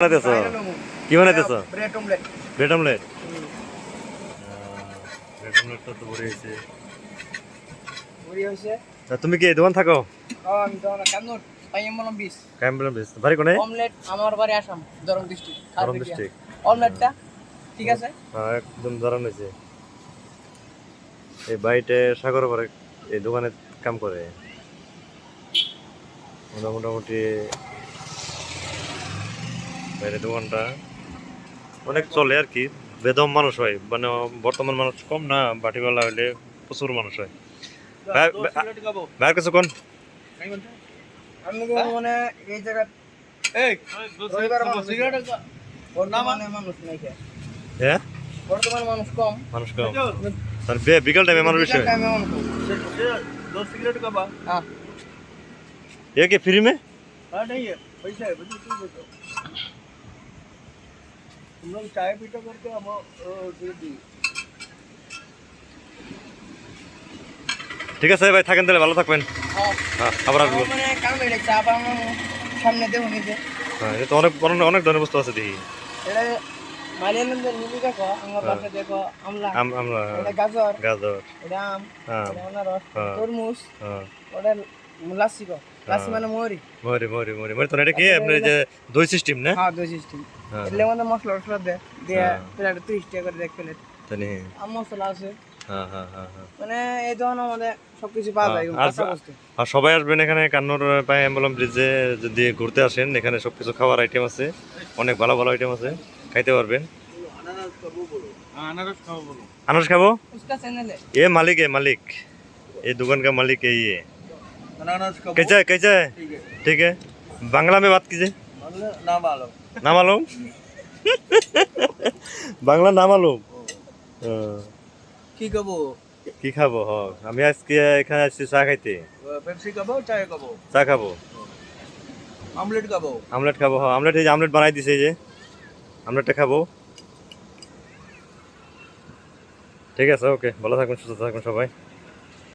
বানাইতেছো? কি বানাইতেছো? Bread omelette. Bread omelette. Bread omelette তো ভরে হয়েছে। ভরি হইছে। তা তুমি কি এই দোকান থাকো? আমি তো না কামনোর পাইম বলম 20। কাইমবলাম বেশ বাড়ি কোনে? অমলেট আমার বাড়ি আসাম, দরং ডিস্ট্রিক্ট। গরম ডিস্ট্রিক্ট। অমলেটটা ঠিক আছে? হ্যাঁ একদম দারুণ হয়েছে। এই বাড়িতে সাগর পরে এই দোকানে কাম করে মোটামুটি বাইরে দোকানটা অনেক চলে আর কি। বেদম মানুষ হয়, মানে বর্তমান মানুষ কম না, বাটিওয়ালা হইলে প্রচুর মানুষ হয়। ভাইয়ের কিছু কোন আমি তো মানে এই জায়গা রবিবার বর্তমানে মানুষ নাই কে? হ্যাঁ বর্তমানে মানুষ কম। মানুষ কম, আর বিকাল টাইমে মানুষ বেশি হয়। टाइम में उनको 2 सिगरेट का बा। हां ये क्या फ्री में? हां नहीं है, पैसा है बच्चे तू देखो। तुम लोग चाय पीते करके हम दे दी। ঠিক আছে ভাই, থাকেন তাহলে, ভালো থাকবেন। हां হ্যাঁ আবার আসবো। মানে কাম হইলে চা বানানো সামনে দেব নিতে। হ্যাঁ এটা তো অনেক অনেক ধরনের বস্তু আছে দেখি। এটা মালিয়ানন্দ নিলি দেখো, আমার পাশে দেখো আমলা, আমরা এটা গাজর, গাজর, এটা আম, হ্যাঁ এটা আনারস, হ্যাঁ তরমুজ, হ্যাঁ ওটা লাসি কো, লাসি মানে মোহরি। মরি মরি মরি মরি তো এটা কি আপনার এই যে দই সিস্টেম না? হ্যাঁ দই সিস্টেম। হ্যাঁ এর মধ্যে মশলা টসলা দে দিয়ে হ্যাঁ। প্লেট 30 টাকা করে এক প্লেট জানি। আম মশলা আছে। হ্যাঁ হ্যাঁ হ্যাঁ হ্যাঁ। মানে এই ধরনের আমাদের সবকিছু পাওয়া যায় কাঁচা বস্তু। আর সবাই আসবেন এখানে কান্নুর পায়ে অ্যাম্বুলেন্স ব্রিজে, যদি ঘুরতে আসেন এখানে সবকিছু খাওয়ার আইটেম আছে, অনেক ভালো ভালো আইটেম আছে, খাইতে পারবেন। আনারস খাবো? उसका चैनल है ये मालिक है, मालिक ये दुकान का मालिक है ये। कैसा है कैसा है? ठीक है, बांग्ला में बात कीजिए। ना मालूम ना मालूम? বাংলা না মালুম? কি খাবো? কি খাবো? হ আমি আজকে এখানে আসছি চা খাইতে। পেপসি খাবো, চায় খাবো, চা খাবো, আমলেট খাবো। আমলেট খাবো। হ্যাঁ আমলেট, এই যে আমলেট বানাই দিছে, এই যে আমলেটটা খাবো। ঠিক আছে, ওকে, ভালো থাকুন, সুস্থ থাকুন সবাই।